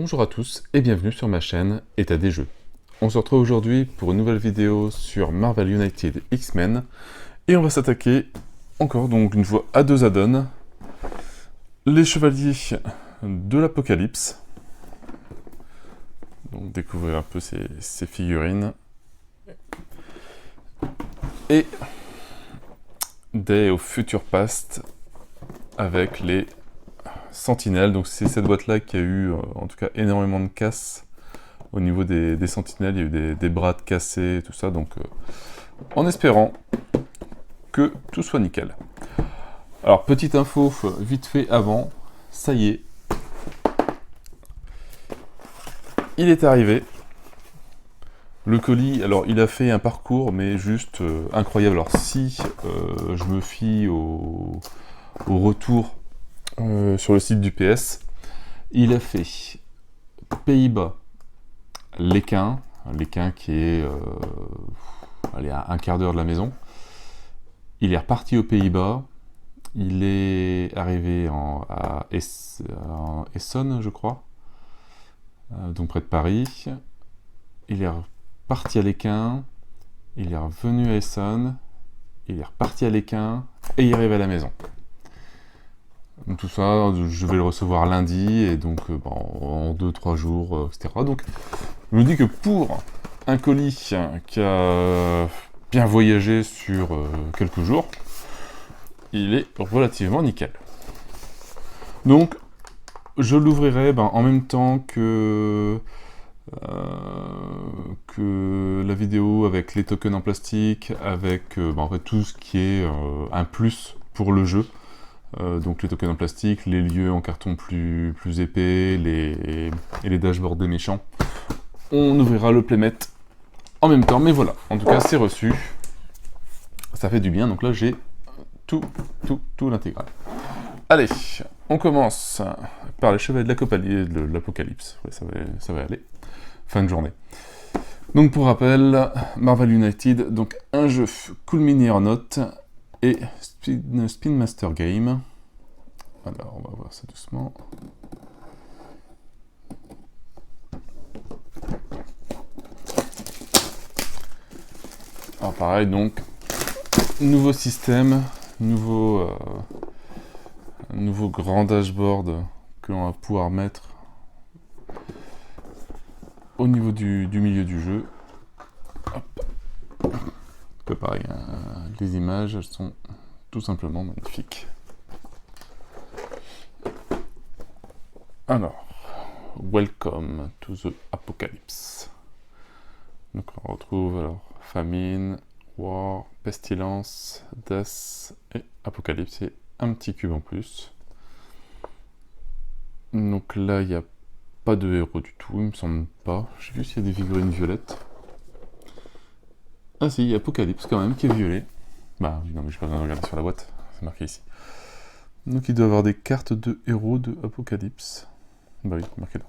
Bonjour à tous et bienvenue sur ma chaîne État des jeux. On se retrouve aujourd'hui pour une nouvelle vidéo sur Marvel United X-Men et on va s'attaquer encore donc une fois à deux add-ons, les Chevaliers de l'Apocalypse. Donc découvrir un peu ces figurines et Day of Future Past avec les Sentinelles. Donc c'est cette boîte là qui a eu en tout cas énormément de casse au niveau des sentinelles. Il y a eu des bras cassés et tout ça, donc en espérant que tout soit nickel. Alors petite info vite fait avant, ça y est, il est arrivé. Le colis, alors il a fait un parcours mais juste incroyable. Alors si je me fie au retour sur le site du PS, il a fait Pays-Bas, Léquin qui est allez, à un quart d'heure de la maison. Il est reparti aux Pays-Bas, il est arrivé en Essonne, je crois, donc près de Paris. Il est reparti à Léquin, il est revenu à Essonne, il est reparti à Léquin, et il arrive à la maison. Donc tout ça, je vais le recevoir lundi, et donc en 2-3 jours, etc. Donc je me dis que pour un colis qui a bien voyagé sur quelques jours, il est relativement nickel. Donc je l'ouvrirai en même temps que la vidéo avec les tokens en plastique, avec en fait, tout ce qui est un plus pour le jeu. Donc les tokens en plastique, les lieux en carton plus épais, et les dashboards des méchants. On ouvrira le playmat en même temps, mais voilà, en tout cas c'est reçu. Ça fait du bien, donc là j'ai tout l'intégral. Allez, on commence par les Chevaliers de l'Apocalypse. Ouais, ça va aller. Fin de journée. Donc pour rappel, Marvel United, donc un jeu Cool Mini Aeronaut et Spin Master Game. Alors on va voir ça doucement. Alors pareil, donc nouveau système, nouveau grand dashboard que l'on va pouvoir mettre au niveau du milieu du jeu. Hop. Pareil, les images, elles sont tout simplement magnifiques. Alors, welcome to the apocalypse. Donc on retrouve alors famine, war, pestilence, death et apocalypse, et un petit cube en plus. Donc là, il n'y a pas de héros du tout, il me semble pas. J'ai vu s'il y a des figurines violettes. Ah si, il y a Apocalypse quand même qui est violet. Bah non mais j'ai pas besoin de regarder sur la boîte, c'est marqué ici. Donc il doit avoir des cartes de héros de Apocalypse. Bah oui, marqué là.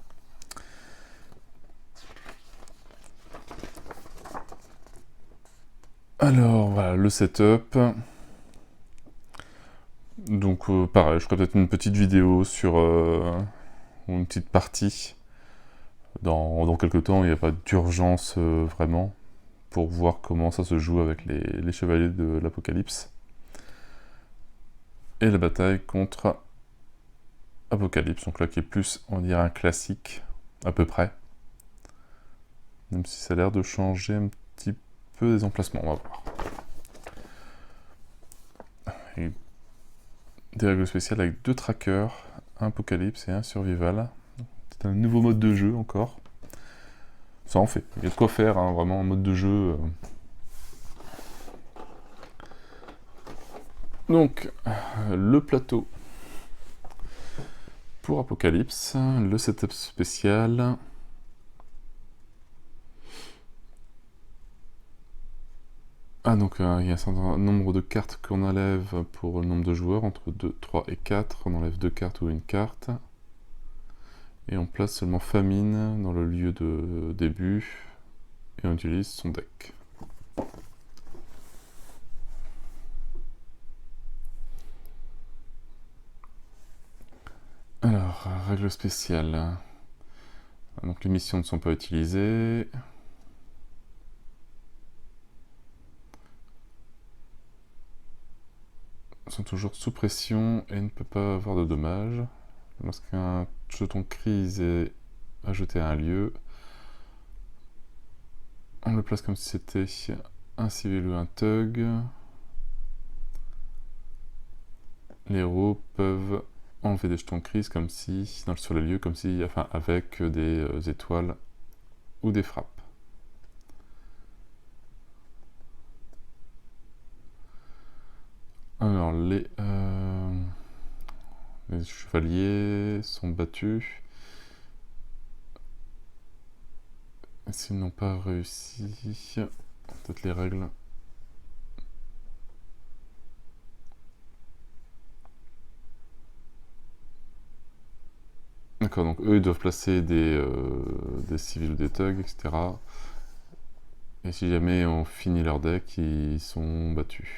Alors voilà le setup. Donc pareil, je ferai peut-être une petite vidéo sur une petite partie. Dans quelques temps, il n'y a pas d'urgence vraiment pour voir comment ça se joue avec les Chevaliers de l'Apocalypse. Et la bataille contre Apocalypse, donc là qui est plus, on dirait, un classique, à peu près. Même si ça a l'air de changer un petit peu des emplacements, on va voir. Et des règles spéciales avec 2 trackers, un Apocalypse et un Survival. C'est un nouveau mode de jeu encore. Ça en fait, il y a de quoi faire, hein, vraiment en mode de jeu. Donc, le plateau pour Apocalypse, le setup spécial. Ah donc il y a un certain nombre de cartes qu'on enlève pour le nombre de joueurs, entre 2, 3 et 4. On enlève 2 cartes ou une carte. Et on place seulement famine dans le lieu de début. Et on utilise son deck. Alors, règle spéciale. Donc les missions ne sont pas utilisées. Sont toujours sous pression et ne peut pas avoir de dommages. Lorsqu'un jeton crise est ajouté à un lieu, on le place comme si c'était un civil ou un thug. Les héros peuvent enlever des jetons crise comme si, sur les lieux, comme si, enfin, avec des étoiles ou des frappes. Alors, les chevaliers sont battus. S'ils n'ont pas réussi, peut-être les règles. D'accord, donc eux ils doivent placer des civils ou des thugs, etc. Et si jamais on finit leur deck, ils sont battus.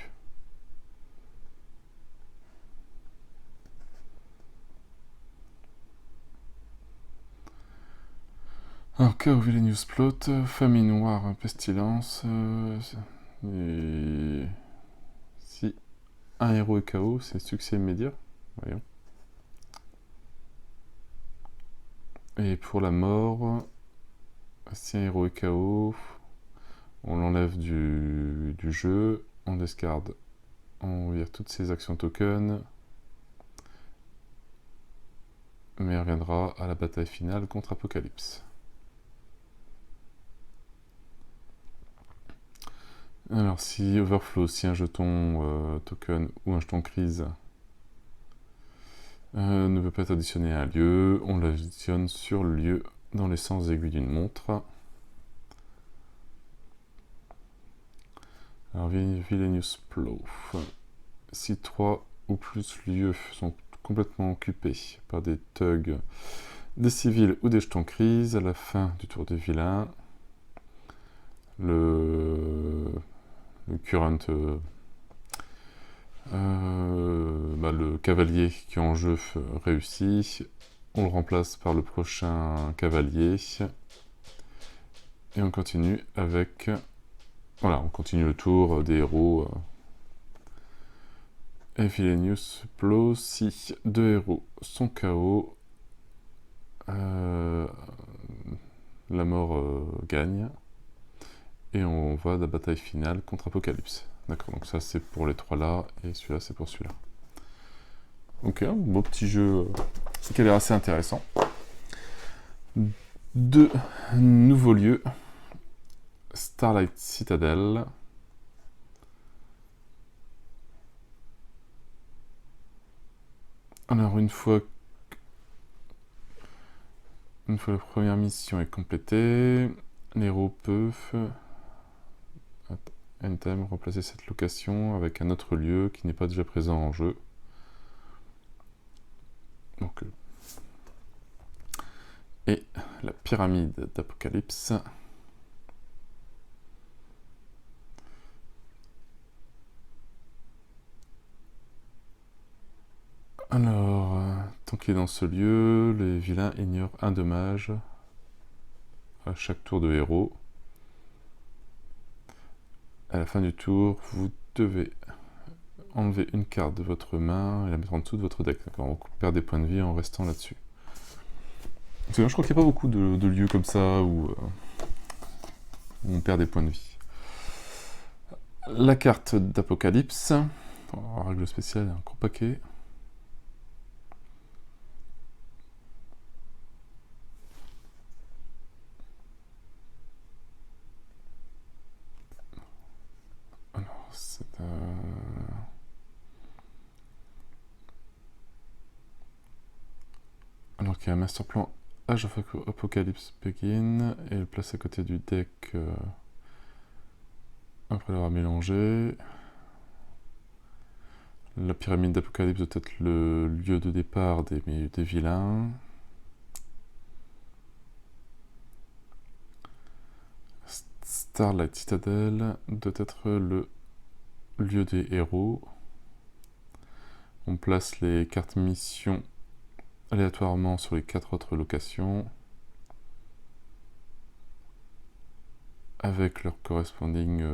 Alors, chaos, Villainous Plot, famille noire, pestilence. Et... Si un héros est KO, c'est succès immédiat. Voyons. Et pour la mort, si un héros est KO, on l'enlève du jeu, on discarde, on vire toutes ses actions tokens, mais il reviendra à la bataille finale contre Apocalypse. Alors si Overflow, si un jeton token ou un jeton crise ne peut pas être additionné à un lieu, on l'additionne sur le lieu dans les sens aiguilles d'une montre. Alors Villainous Plot. Si 3 ou plus lieux sont complètement occupés par des thugs, des civils ou des jetons crise, à la fin du tour des vilains, le current, le cavalier qui est en jeu réussit, on le remplace par le prochain cavalier, et on continue avec... Voilà, on continue le tour des héros. Et Villainous Plot, si 2 héros sont KO, la mort gagne. Et on va à la bataille finale contre Apocalypse. D'accord, donc ça c'est pour les 3 là, et celui-là c'est pour celui-là. Ok, un beau petit jeu qui a l'air assez intéressant. 2 nouveaux lieux. Starlight Citadel. Alors une fois la première mission est complétée, les héros peuvent Endtime remplacer cette location avec un autre lieu qui n'est pas déjà présent en jeu. Donc, et la pyramide d'Apocalypse. Alors, tant qu'il est dans ce lieu, les vilains ignorent un dommage à chaque tour de héros. À la fin du tour, vous devez enlever une carte de votre main et la mettre en dessous de votre deck. On perd des points de vie en restant là-dessus. Je crois qu'il n'y a pas beaucoup de lieux comme ça où on perd des points de vie. La carte d'Apocalypse. En règle spéciale, un gros paquet. Alors, c'est alors qu'il y a un master plan Age of Apocalypse Begin et le place à côté du deck après l'avoir mélangé. La pyramide d'Apocalypse doit être le lieu de départ des vilains. Starlight Citadel doit être le lieu des héros. On place les cartes missions aléatoirement sur les 4 autres locations. avec leur corresponding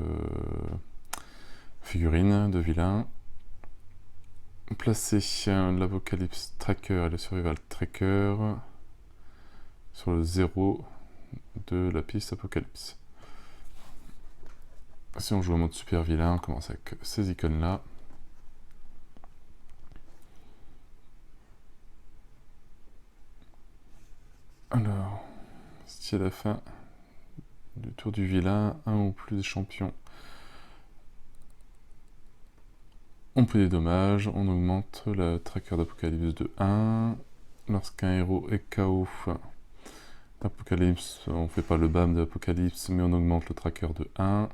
figurine de vilain. Placer l'Apocalypse Tracker et le Survival Tracker sur le 0 de la piste Apocalypse. Si on joue en mode super vilain, on commence avec ces icônes là. Alors, si à la fin du tour du vilain, un ou plus des champions ont pris des dommages, on augmente la tracker d'Apocalypse de 1. Lorsqu'un héros est KO d'Apocalypse, on ne fait pas le BAM de l'Apocalypse, mais on augmente le tracker de 1.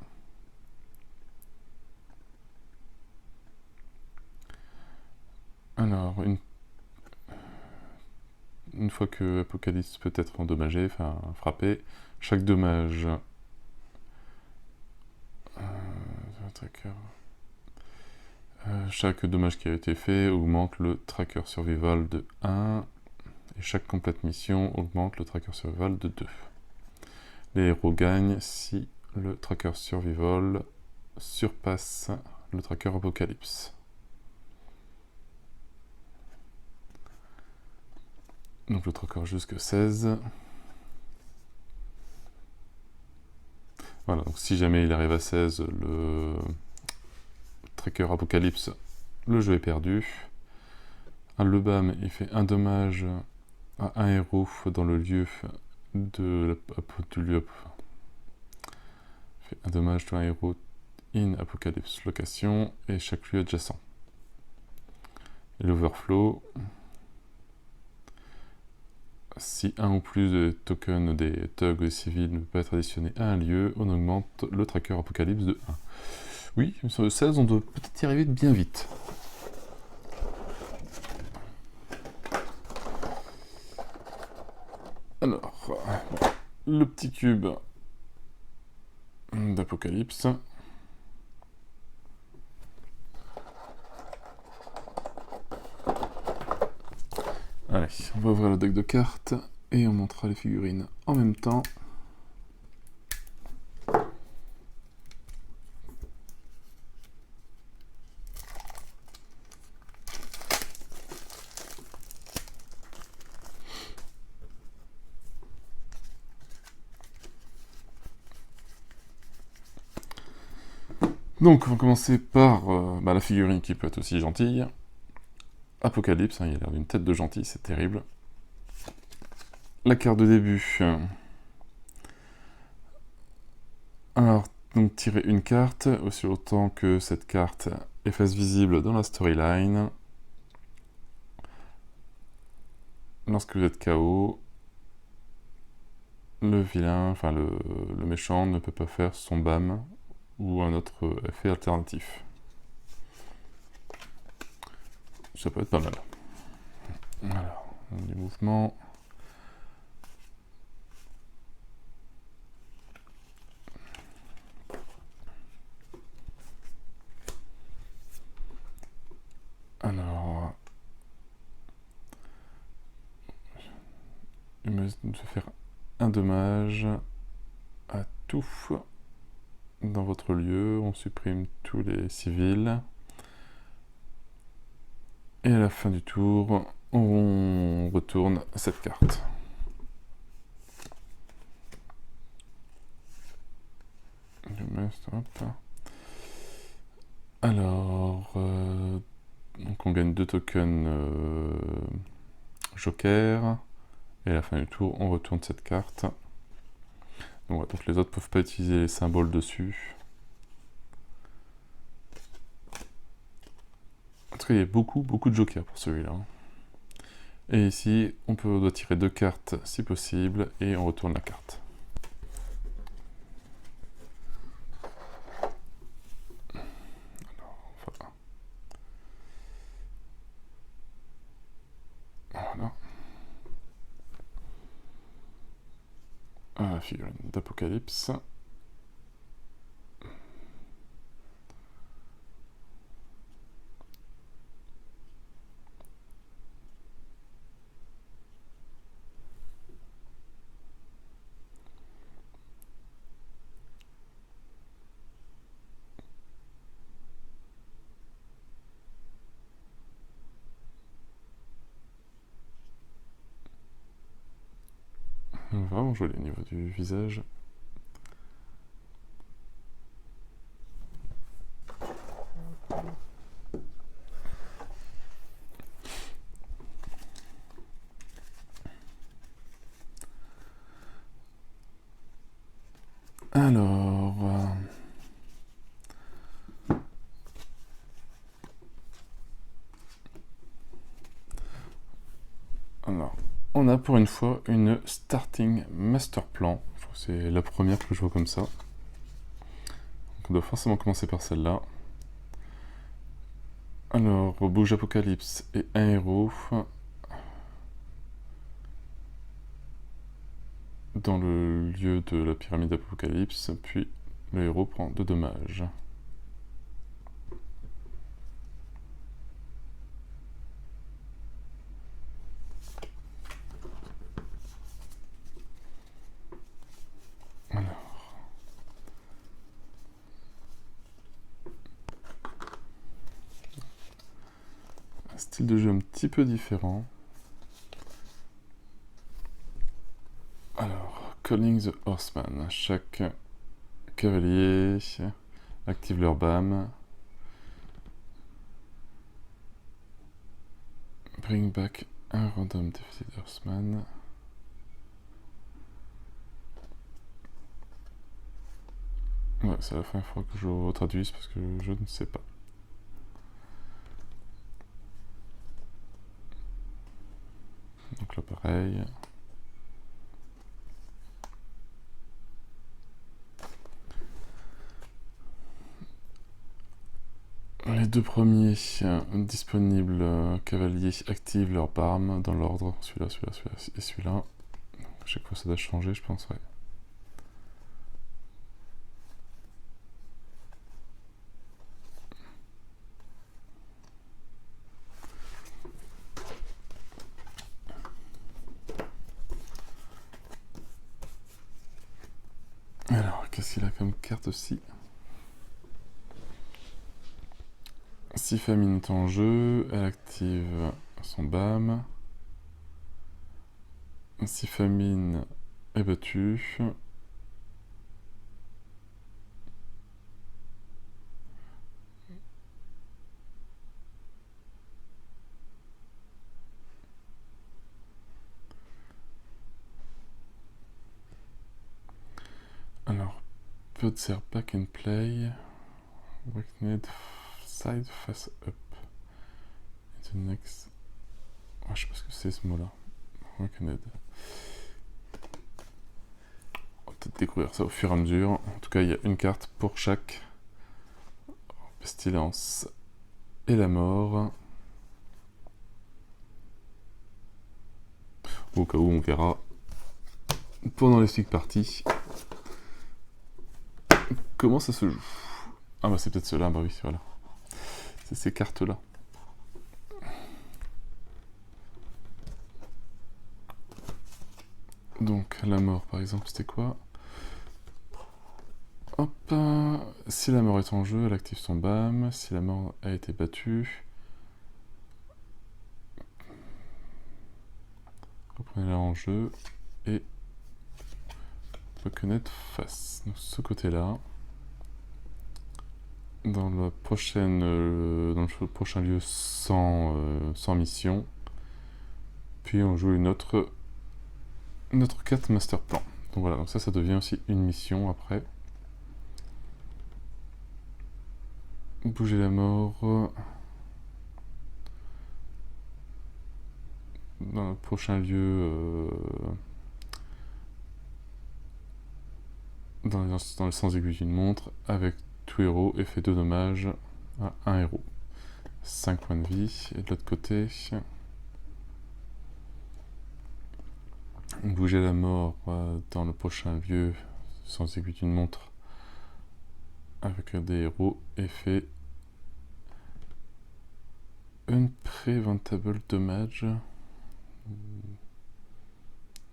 Alors, une fois que Apocalypse peut être endommagé, enfin frappé, chaque dommage chaque dommage qui a été fait augmente le tracker survival de 1 et chaque complète mission augmente le tracker survival de 2. Les héros gagnent si le tracker survival surpasse le tracker Apocalypse. Donc le tracker jusque 16. Voilà, donc si jamais il arrive à 16, le tracker Apocalypse, le jeu est perdu. Le BAM, il fait un dommage à un héros dans le lieu de lieu. Fait un dommage à un héros in Apocalypse location et chaque lieu adjacent. Et l'overflow, si un ou plus de tokens des thugs ou des civils ne peut pas être additionné à un lieu, on augmente le tracker Apocalypse de 1. Oui, sur le 16, on doit peut-être y arriver bien vite. Alors, le petit cube d'Apocalypse. Allez, on va ouvrir le deck de cartes et on montrera les figurines en même temps. Donc on va commencer par la figurine qui peut être aussi gentille. Apocalypse, il a l'air d'une tête de gentil, c'est terrible. La carte de début. Alors, donc tirer une carte, aussi autant que cette carte est face visible dans la storyline. Lorsque vous êtes KO, le vilain, enfin le méchant ne peut pas faire son BAM ou un autre effet alternatif. Ça peut être pas mal. Alors, du mouvement. Alors, il me fait faire un dommage à tout dans votre lieu. On supprime tous les civils. Et à la fin du tour, on retourne cette carte. Alors, donc on gagne 2 tokens joker. Et à la fin du tour, on retourne cette carte. Donc les autres peuvent pas utiliser les symboles dessus. En tout cas, il y a beaucoup de jokers pour celui-là. Et ici, on doit tirer 2 cartes si possible, et on retourne la carte. Alors, voilà. Voilà. La figurine d'Apocalypse. Vraiment joli au niveau du visage. Alors... Alors, on a pour une fois une starting master plan. Je trouve que c'est la première que je vois comme ça. Donc on doit forcément commencer par celle-là. Alors, bouge Apocalypse et un héros dans le lieu de la pyramide Apocalypse, puis le héros prend 2 dommages. Un style de jeu un petit peu différent. Alors, Calling the Horseman. Chaque cavalier active leur BAM. Bring back un random defeated Horseman. Ouais, c'est à la fin, il faudra que je retraduise parce que je ne sais pas. Donc là, pareil. Les 2 premiers disponibles cavaliers activent leur barme dans l'ordre. Celui-là, celui-là et celui-là. À chaque fois, ça doit changer, je pense, ouais. Alors, qu'est-ce qu'il a comme carte aussi? Si Famine est en jeu, elle active son BAM. Si Famine est battue, alors, Putzer back in play. Awakened side face up. Et the next. Oh, je sais pas ce que c'est ce mot-là. Awakened. On va peut-être découvrir ça au fur et à mesure. En tout cas, il y a une carte pour chaque. Pestilence et la mort. Au cas où on verra pendant les stick parties comment ça se joue. Ah bah c'est peut-être cela, bah oui, voilà. C'est ces cartes-là. Donc la mort par exemple, c'était quoi? Hop, si la mort est en jeu, elle active son BAM. Si la mort a été battue, reprenez-la en jeu et reconnaître face. Donc ce côté-là. Dans le prochain lieu sans mission. Puis on joue une autre carte master plan. Donc voilà, donc ça devient aussi une mission après. Bouger la mort. Dans le prochain lieu. Dans le sens aiguille d'une montre. Avec tout héros et fait 2 dommages à un héros. 5 points de vie. Et de l'autre côté. Bouger la mort dans le prochain lieu sans aiguille d'une montre avec des héros et fait un preventable damage.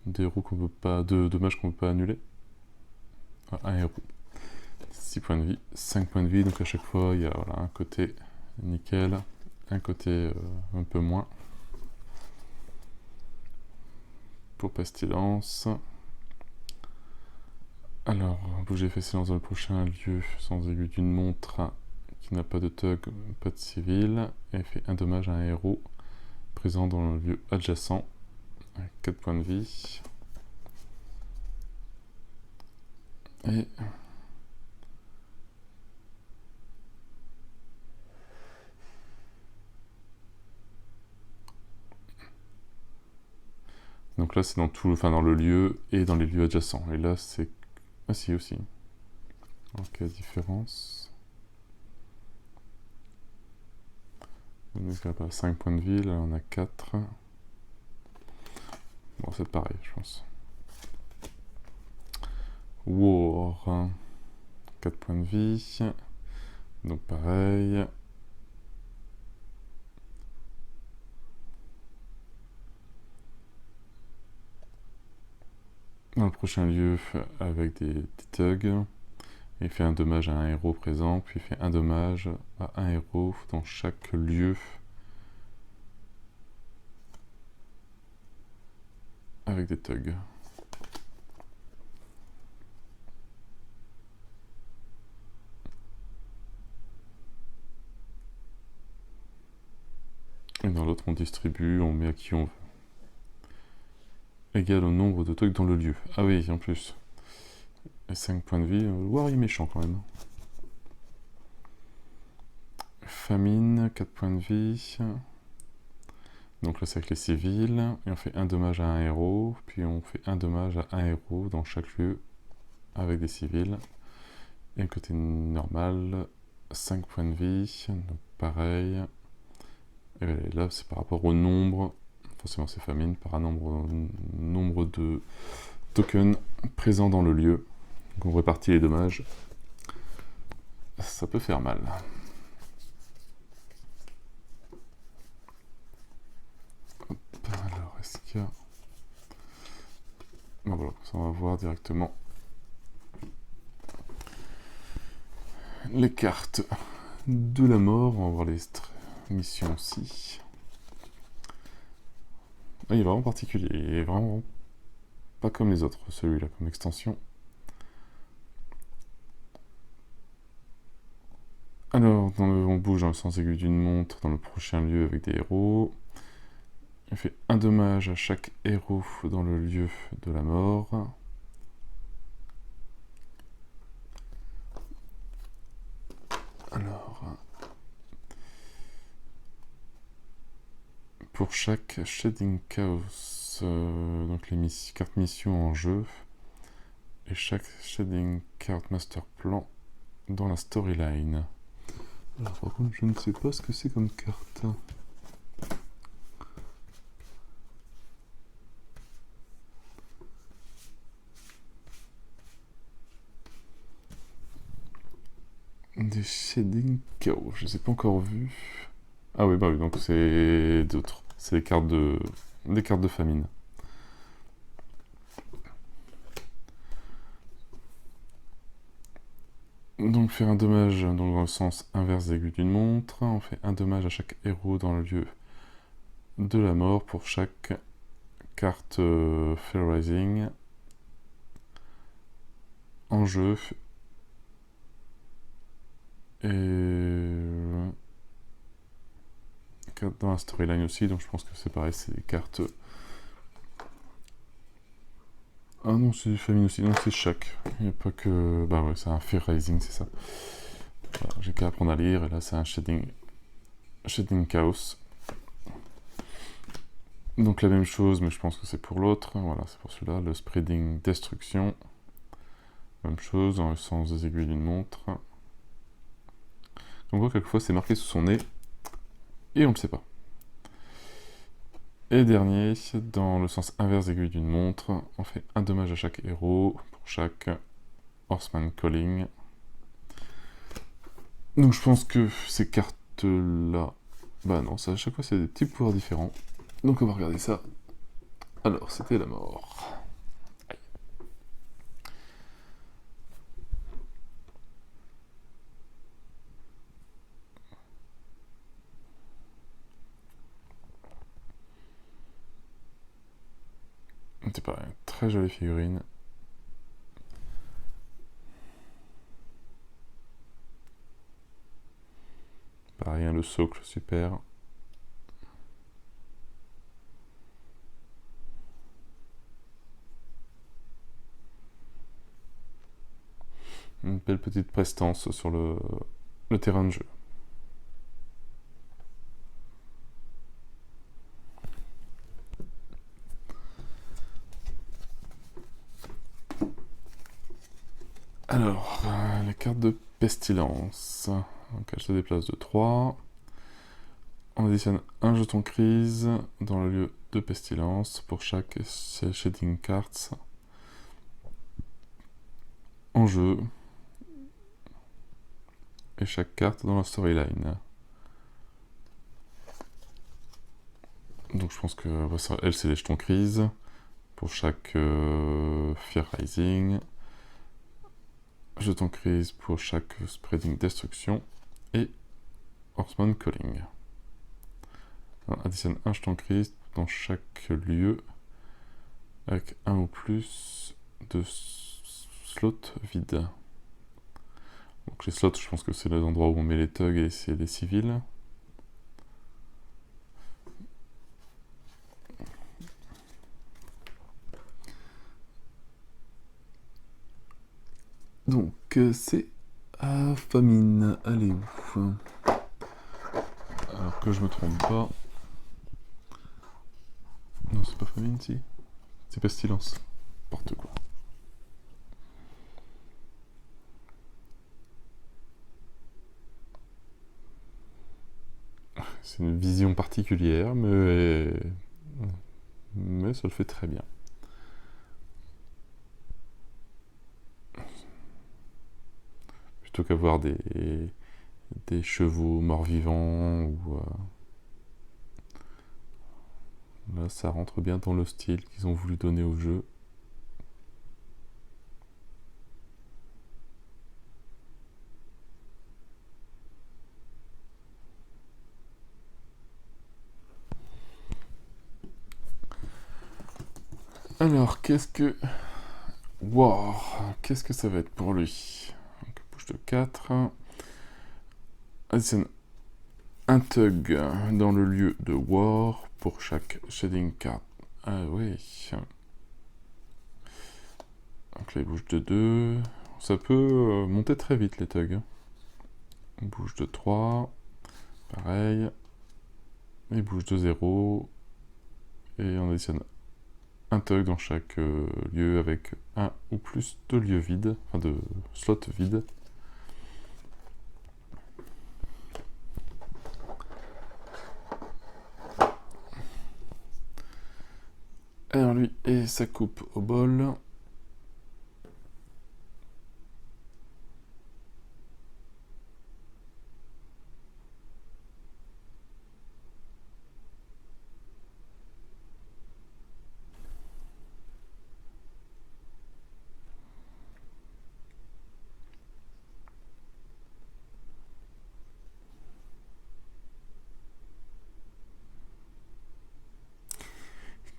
Des héros qu'on peut pas. De dommages qu'on peut pas annuler. Un héros. 6 points de vie, 5 points de vie, donc à chaque fois il y a voilà, un côté nickel, un côté un peu moins. Pour Pestilence. Alors, bouger fait silence dans le prochain lieu sans aiguille d'une montre qui n'a pas de thug, pas de civil, et fait un dommage à un héros présent dans le lieu adjacent, avec 4 points de vie. Et donc là c'est dans tout, enfin dans le lieu et dans les lieux adjacents. Et là c'est... Ah si aussi. Donc quelle différence? Donc il n'y a pas 5 points de vie, là on a 4. Bon c'est pareil je pense. War, 4 points de vie. Donc pareil. Dans le prochain lieu avec des thugs. Il fait un dommage à un héros présent, puis il fait un dommage à un héros dans chaque lieu avec des thugs. Et dans l'autre, on distribue, on met à qui on veut. Égal au nombre de thugs dans le lieu. Ah oui, en plus. Et 5 points de vie. War, il est méchant quand même. Famine, 4 points de vie. Donc là, c'est avec les civils. Et on fait un dommage à un héros. Puis on fait un dommage à un héros dans chaque lieu avec des civils. Et le côté normal, 5 points de vie. Donc pareil. Et là, c'est par rapport au nombre. Forcément, c'est famine. Par un nombre de tokens présents dans le lieu. Donc on répartit les dommages. Ça peut faire mal. Hop, alors, est-ce qu'il y a... Bon, voilà, ça on va voir directement les cartes de la mort. On va voir les missions aussi. Ah, il est vraiment particulier. Il est vraiment pas comme les autres, celui-là, comme extension. Alors, on bouge dans le sens aigu d'une montre dans le prochain lieu avec des héros. Il fait un dommage à chaque héros dans le lieu de la mort. Alors, pour chaque Shading Chaos, donc les cartes missions en jeu, et chaque Shading Card Master Plan dans la storyline. Alors par contre, je ne sais pas ce que c'est comme carte. Des Shading Chaos, je ne les ai pas encore vus. Ah oui, bah oui, donc c'est d'autres. C'est des cartes de famine. Donc faire un dommage dans le sens inverse aigu d'une montre. On fait un dommage à chaque héros dans le lieu de la mort pour chaque carte Fair Rising en jeu. Et dans la storyline aussi, donc je pense que c'est pareil, c'est des cartes. Ah non, c'est famine aussi, non, c'est chaque. Il n'y a pas que. Bah ouais, c'est un Fair Rising, c'est ça. Voilà, j'ai qu'à apprendre à lire, et là c'est un Shading Chaos. Donc la même chose, mais je pense que c'est pour l'autre. Voilà, c'est pour celui-là, le Spreading Destruction. Même chose, dans le sens des aiguilles d'une montre. On voit quelquefois c'est marqué sous son nez, et on ne le sait pas. Et dernier, dans le sens inverse aiguille d'une montre, on fait un dommage à chaque héros pour chaque Horseman Calling. Donc je pense que ces cartes-là... Bah non, ça, à chaque fois c'est des petits pouvoirs différents. Donc on va regarder ça. Alors, c'était la mort. C'est pareil, très jolie figurine. Pareil, hein, le socle, super. Une belle petite prestance sur le terrain de jeu. Alors, la carte de pestilence. Donc elle se déplace de 3. On additionne un jeton crise dans le lieu de pestilence pour chaque shading cards en jeu et chaque carte dans la storyline. Donc je pense que elle c'est les jetons crise pour chaque Fear Rising, jeton crise pour chaque spreading destruction et Horseman Calling. On additionne un jeton crise dans chaque lieu avec un ou plus de slots vides. Donc les slots, je pense que c'est les endroits où on met les thugs et c'est les civils. Donc c'est famine. Allez où? Alors que je me trompe pas. Non, c'est pas famine, si. C'est pestilence. N'importe quoi. C'est une vision particulière, mais ça le fait très bien. Plutôt qu'avoir des chevaux morts-vivants ou là, ça rentre bien dans le style qu'ils ont voulu donner au jeu. Alors, qu'est-ce que... War, qu'est-ce que ça va être pour lui? Donc, bouge de 4. Additionne un thug dans le lieu de War pour chaque shading card. Ah oui. Donc là, il bouge de 2. Ça peut monter très vite, les thugs. On bouge de 3. Pareil. Il bouge de 0. Et on additionne un thug dans chaque lieu avec un ou plus de lieux vides, enfin de slots vides. Alors lui et sa coupe au bol.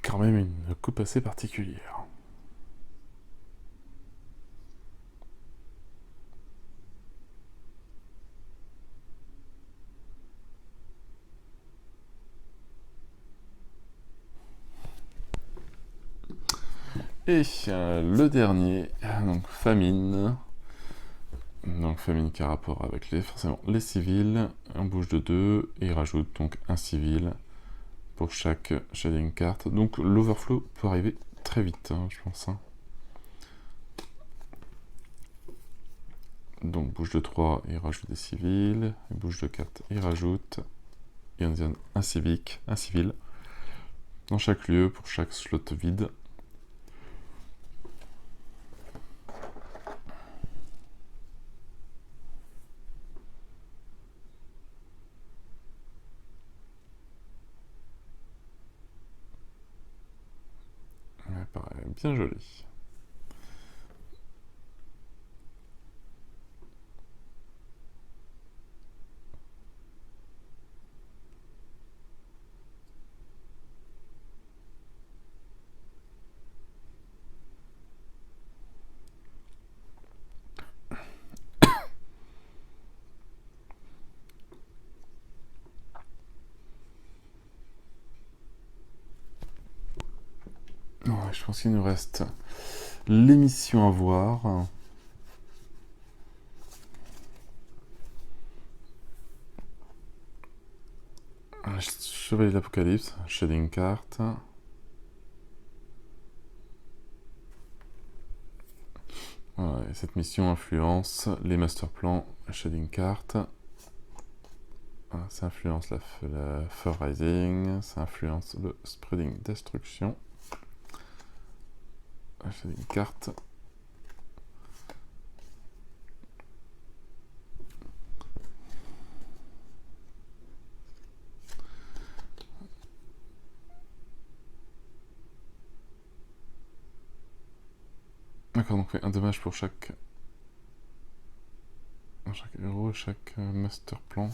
Quand même une coupe assez particulière. Et le dernier, donc famine. Donc famine qui a rapport avec forcément les civils. On bouge de 2 et il rajoute donc un civil pour chaque shading card. Donc l'overflow peut arriver très vite, hein, je pense. Hein. Donc bouge de 3, il rajoute des civils. Il bouge de 4, il rajoute. Et on donne un civil dans chaque lieu pour chaque slot vide. Ça paraît bien joli. je pense qu'il nous reste l'émission à voir. Chevalier de l'Apocalypse, Shading Card. Voilà, et cette mission influence les master plans, Shading Card. Voilà, ça influence la Fur Rising, ça influence le Spreading Destruction. Shading Card. D'accord, donc un dommage pour chaque héros et chaque master plan.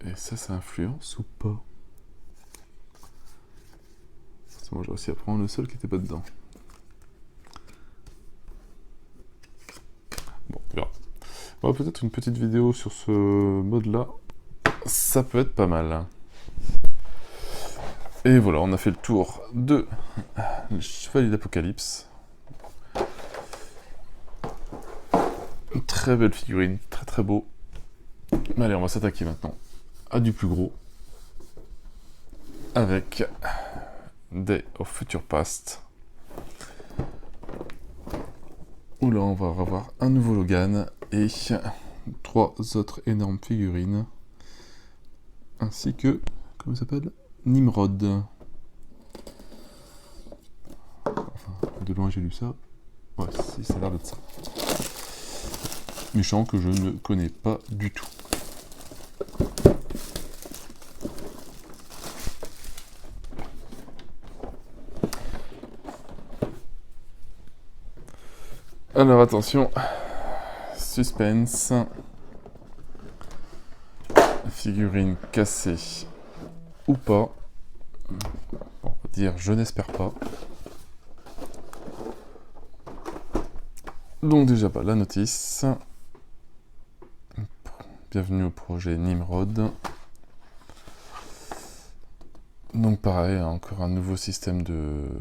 Et ça influence ou pas? Moi j'ai réussi à prendre le seul qui était pas dedans. Bon, on verra. Bon, peut-être une petite vidéo sur ce mode-là. Ça peut être pas mal. Et voilà, on a fait le tour de le Chevalier d'Apocalypse. Une très belle figurine, très très beau. Mais allez, on va s'attaquer maintenant à du plus gros. Avec Day of Future Past. Où là, on va avoir un nouveau Logan et 3 autres énormes figurines. Ainsi que, comment ça s'appelle, Nimrod. Enfin, de loin j'ai lu ça. Ouais, si, ça a l'air d'être ça. Méchant que je ne connais pas du tout. Alors attention, suspense. Figurine cassée ou pas. On va dire je n'espère pas. Donc déjà la notice. Bienvenue au projet Nimrod. Donc pareil, encore un nouveau système de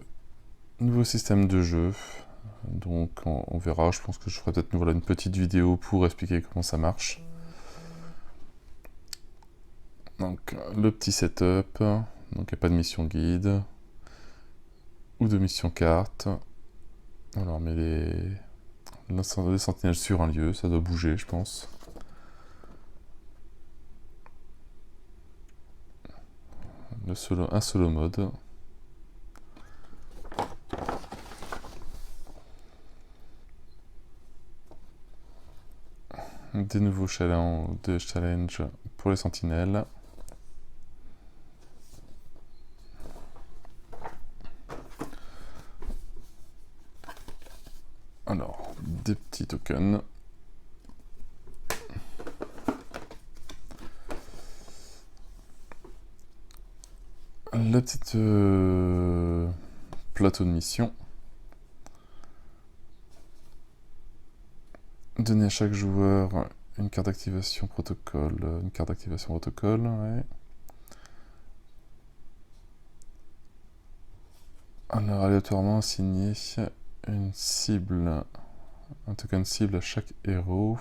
jeu. Donc on verra, je pense que je ferai peut-être une petite vidéo pour expliquer comment ça marche. Donc le petit setup, donc il n'y a pas de mission guide ou de mission carte. Alors mais les sentinelles sur un lieu, ça doit bouger je pense. Un solo mode. Des nouveaux challenges pour les sentinelles. Alors, des petits tokens. La petite plateau de mission. Donner à chaque joueur une carte d'activation protocole. Ouais. Alors, aléatoirement assigner une cible, un token cible à chaque héros.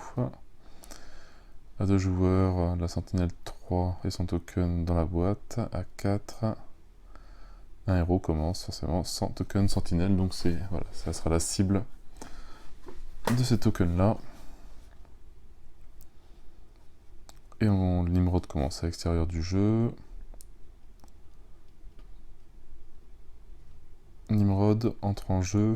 À 2 joueurs, la sentinelle 3 et son token dans la boîte. À 4, un héros commence forcément sans token sentinelle, donc voilà, ça sera la cible de ces tokens là. Et Nimrod commence à l'extérieur du jeu. Nimrod entre en jeu.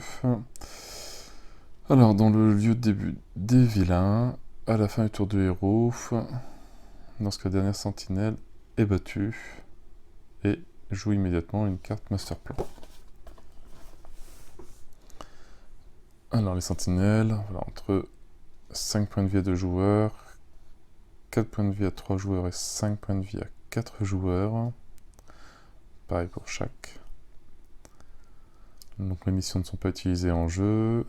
Alors dans le lieu de début des vilains, à la fin du tour du héros, lorsque la dernière sentinelle est battue, et joue immédiatement une carte master plan. Alors les sentinelles, voilà, entre 5 points de vie à 2 joueurs, 4 points de vie à 3 joueurs et 5 points de vie à 4 joueurs. Pareil pour chaque. Donc les missions ne sont pas utilisées en jeu.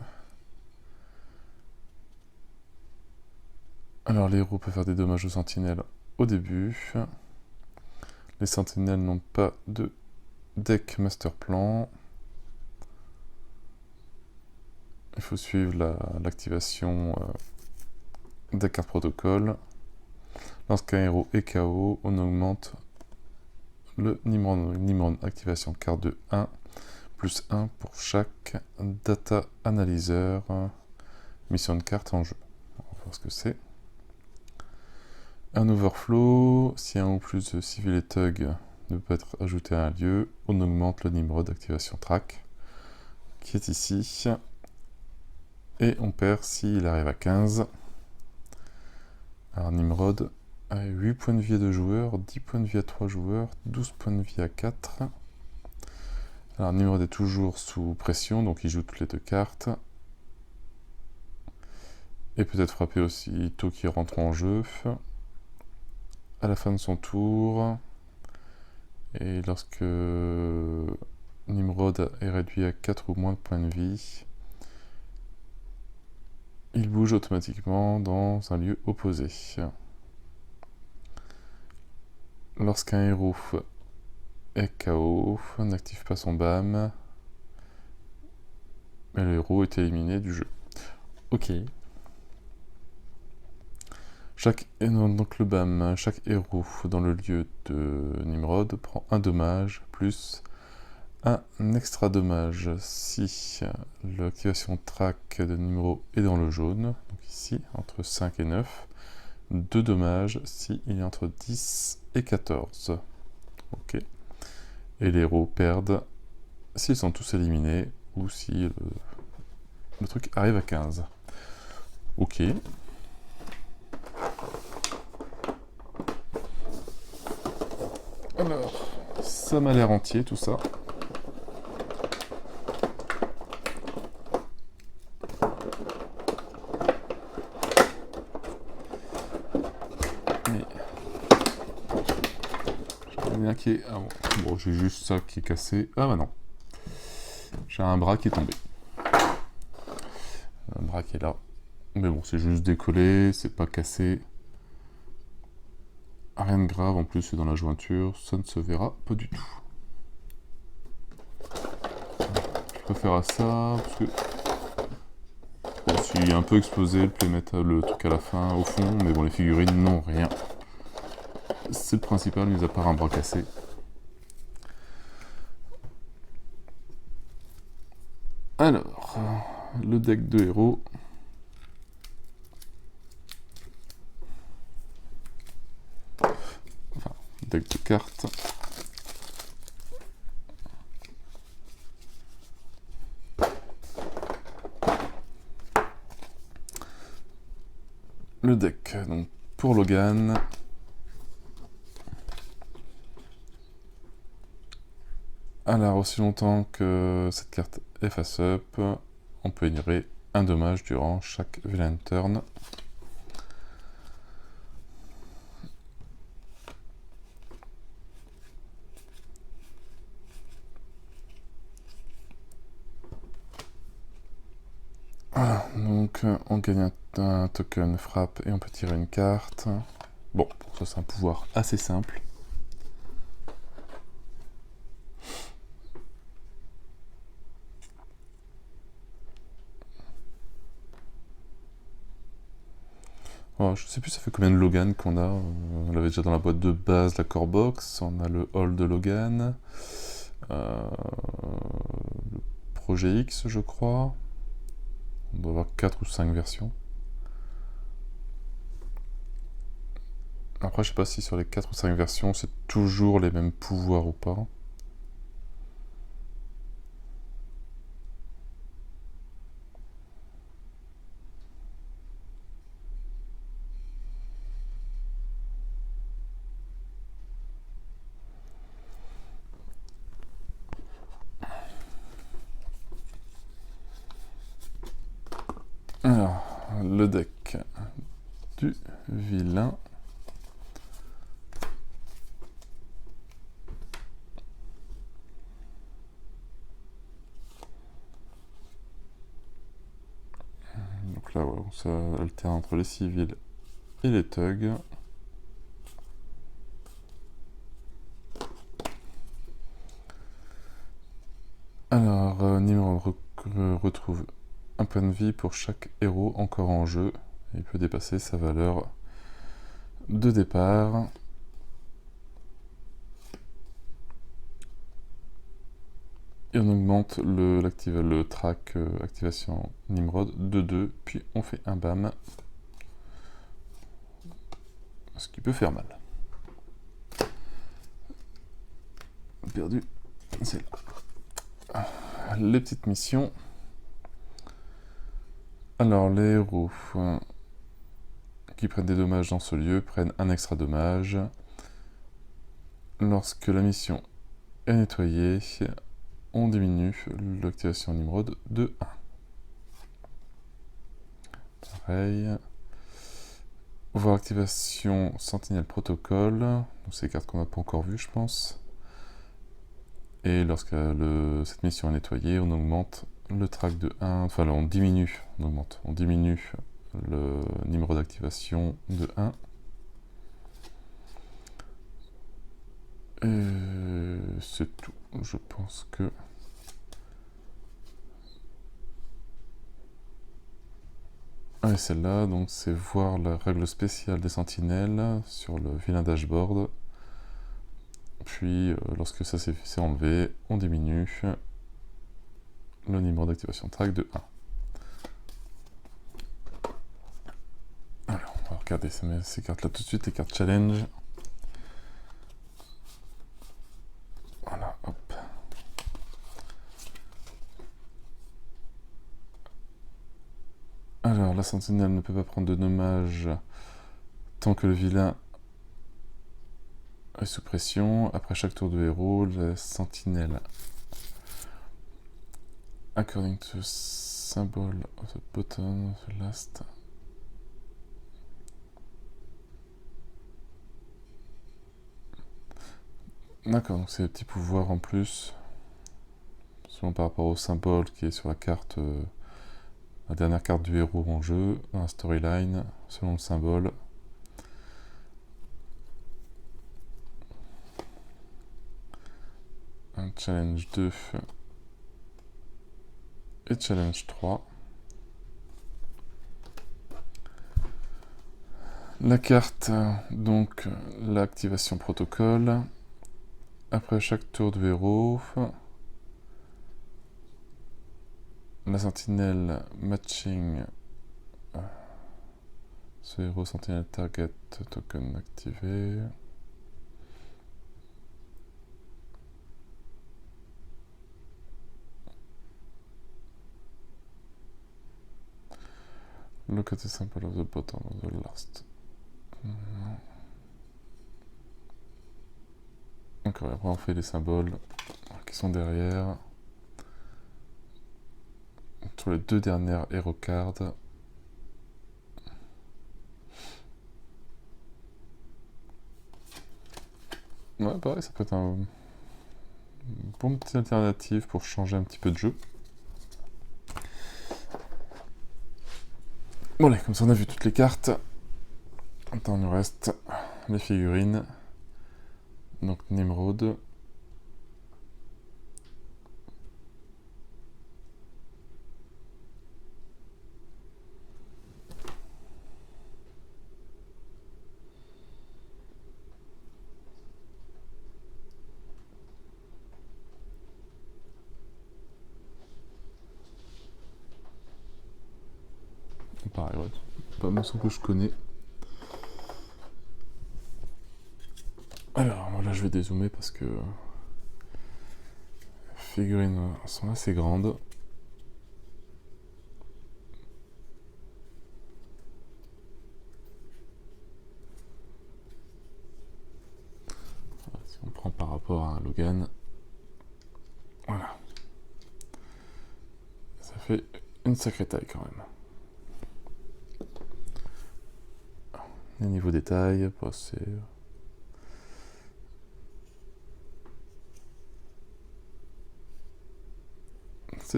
Alors les héros peuvent faire des dommages aux sentinelles au début. Les sentinelles n'ont pas de deck master plan. il faut suivre l'activation des cartes protocole. Lorsqu'un héros est KO, on augmente le Nimrod activation carte de 1, plus 1 pour chaque data analyzer mission de carte en jeu. On va voir ce que c'est. Un overflow, si un ou plus de civil et thug ne peut être ajouté à un lieu, on augmente le Nimrod activation track, qui est ici, et on perd s'il arrive à 15. Alors Nimrod a 8 points de vie à 2 joueurs, 10 points de vie à 3 joueurs, 12 points de vie à 4. Alors Nimrod est toujours sous pression, donc il joue toutes les 2 cartes. Et peut-être frapper aussi tôt qu'il rentre en jeu. À la fin de son tour, et lorsque Nimrod est réduit à 4 ou moins de points de vie, il bouge automatiquement dans un lieu opposé. Lorsqu'un héros est KO, n'active pas son BAM, mais le héros est éliminé du jeu. Ok. Donc le BAM, chaque héros dans le lieu de Nimrod prend un dommage plus un extra dommage si l'activation track de Nimrod est dans le jaune, donc ici entre 5 et 9, 2 dommages si il est entre 10 et 14. Ok. Et les héros perdent s'ils sont tous éliminés ou si le truc arrive à 15. Ok. Alors, ça m'a l'air entier tout ça. Mais... j'en ai un qui est... ah bon, j'ai juste ça qui est cassé. Ah bah non. J'ai un bras qui est tombé. Un bras qui est là. Mais bon, c'est juste décollé, c'est pas cassé. Rien de grave, en plus c'est dans la jointure, ça ne se verra pas du tout. Je préfère à ça, parce que... bon, je suis un peu explosé, le playmat, le truc à la fin, au fond, mais bon, les figurines n'ont rien. C'est le principal, mis à part un bras cassé. Alors, le deck de héros. Enfin, deck de cartes. Le deck, donc pour Logan. Alors, aussi longtemps que cette carte est face-up, on peut ignorer un dommage durant chaque villain turn. Voilà, donc on gagne un token frappe et on peut tirer une carte. Bon, ça c'est un pouvoir assez simple. Alors, je sais plus ça fait combien de Logan qu'on a. On l'avait déjà dans la boîte de base, la core box. On a le hall de Logan. Le projet X, je crois. On doit avoir 4 ou 5 versions. Après, je sais pas si sur les 4 ou 5 versions, c'est toujours les mêmes pouvoirs ou pas. Alors, le deck du vilain. Donc là, ouais, on s'alterne entre les civils et les thugs. Alors, Nimrod retrouve un point de vie pour chaque héros encore en jeu. Il peut dépasser sa valeur de départ. Et on augmente le track activation Nimrod de 2, puis on fait un bam. Ce qui peut faire mal. Perdu, c'est là. Les petites missions. Alors, les héros qui prennent des dommages dans ce lieu prennent un extra dommage. Lorsque la mission est nettoyée, on diminue l'activation Nimrod de 1. Pareil. Voir activation Sentinelle Protocole. Donc c'est des cartes qu'on n'a pas encore vues, je pense. Et lorsque cette mission est nettoyée, on augmente le track de 1. Enfin, là, on diminue le Nimrod d'activation de 1. Et c'est tout. Je pense que... Ah, et celle-là, donc c'est voir la règle spéciale des sentinelles sur le vilain dashboard. Puis, lorsque ça s'est enlevé, on diminue le numéro d'activation track de 1. Alors, on va regarder ces cartes-là tout de suite, les cartes challenge. Voilà, hop. Alors, la sentinelle ne peut pas prendre de dommages tant que le vilain est sous pression. Après chaque tour de héros, la sentinelle, according to symbol of the bottom of the last. D'accord, donc c'est des petits pouvoirs en plus, selon par rapport au symbole qui est sur la carte, la dernière carte du héros en jeu, dans la storyline, selon le symbole. Un challenge 2 et challenge 3. La carte, donc l'activation protocole. Après chaque tour de héros, la sentinelle matching ce héros sentinelle target token activé. Look at the symbol of the bottom of the last. Donc après on fait les symboles qui sont derrière. Sur les deux dernières hero cards. Ouais, pareil, ça peut être un bon petit alternative pour changer un petit peu de jeu. Bon, allez, comme ça on a vu toutes les cartes. Maintenant, il nous reste les figurines. Donc, Nimrod. Pareil, ouais. Pas un morceau que je connais. Alors, là, je vais dézoomer parce que les figurines sont assez grandes. Si on prend par rapport à un Logan, voilà. Ça fait une sacrée taille quand même. Et niveau détail, bah, c'est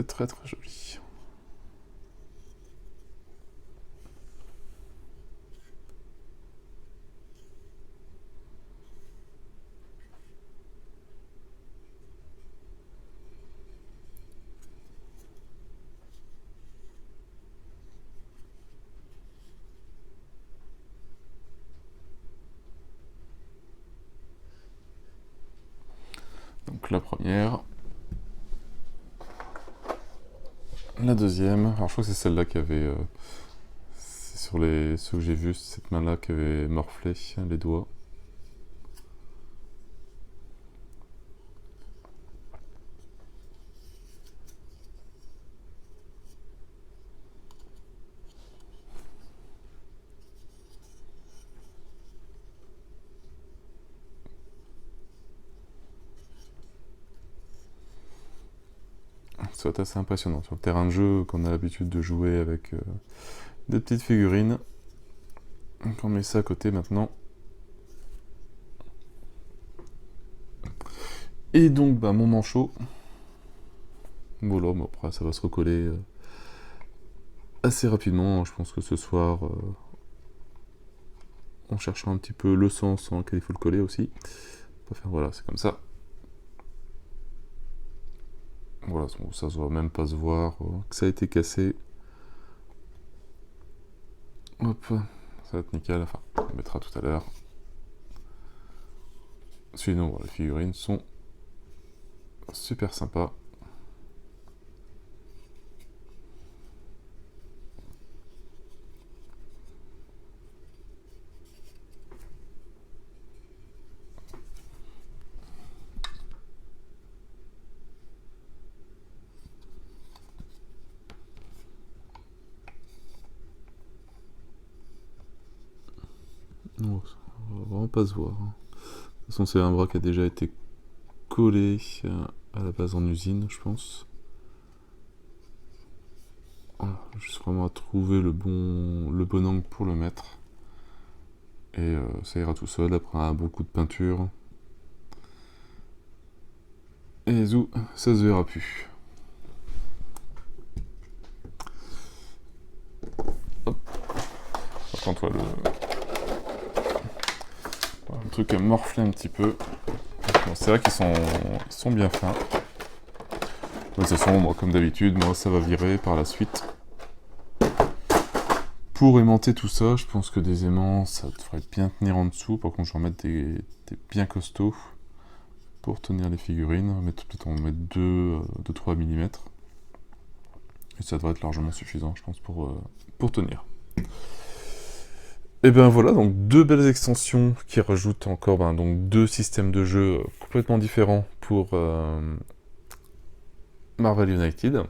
très très joli. Donc la première. La deuxième, alors je crois que c'est celle-là qui avait... c'est sur ceux que j'ai vus, cette main-là qui avait morflé les doigts. Ça va être assez impressionnant sur le terrain de jeu qu'on a l'habitude de jouer avec des petites figurines. Donc on met ça à côté maintenant. Et donc bah, mon manchot. Voilà, mais après ça va se recoller assez rapidement. Je pense que ce soir, on cherchera un petit peu le sens dans lequel il faut le coller aussi. On va faire, voilà, c'est comme ça. Voilà, ça ne doit même pas se voir que ça a été cassé. Hop, ça va être nickel, enfin, on mettra tout à l'heure. Sinon, bon, les figurines sont super sympas. Non, ça va vraiment pas se voir. De toute façon, c'est un bras qui a déjà été collé à la base en usine, je pense. Voilà, juste vraiment à trouver le bon angle pour le mettre. Et ça ira tout seul après un bon coup de peinture. Et zou, ça se verra plus. Hop. Par contre, le truc a morflé un petit peu. Bon, c'est vrai qu'ils sont bien fins. De toute façon, moi, comme d'habitude, moi ça va virer par la suite. Pour aimanter tout ça, je pense que des aimants, ça devrait bien tenir en dessous. Par contre, je vais en mettre des bien costauds pour tenir les figurines. On va peut-être en mettre 2-3 mm. Et ça devrait être largement suffisant, je pense, pour tenir. Et ben voilà, donc deux belles extensions qui rajoutent encore donc deux systèmes de jeu complètement différents pour Marvel United.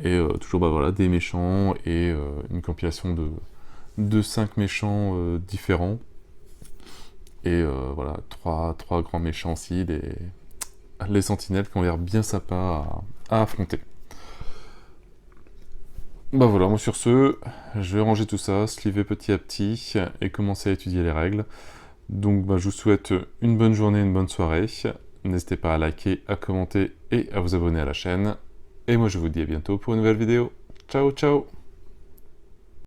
Et toujours voilà, des méchants et une compilation de 5 méchants différents. Et voilà, trois grands méchants aussi, les sentinelles qui ont l'air bien sympas à affronter. Bah voilà, moi sur ce, je vais ranger tout ça, sliver petit à petit et commencer à étudier les règles. Donc bah, je vous souhaite une bonne journée, une bonne soirée. N'hésitez pas à liker, à commenter et à vous abonner à la chaîne. Et moi je vous dis à bientôt pour une nouvelle vidéo. Ciao ciao!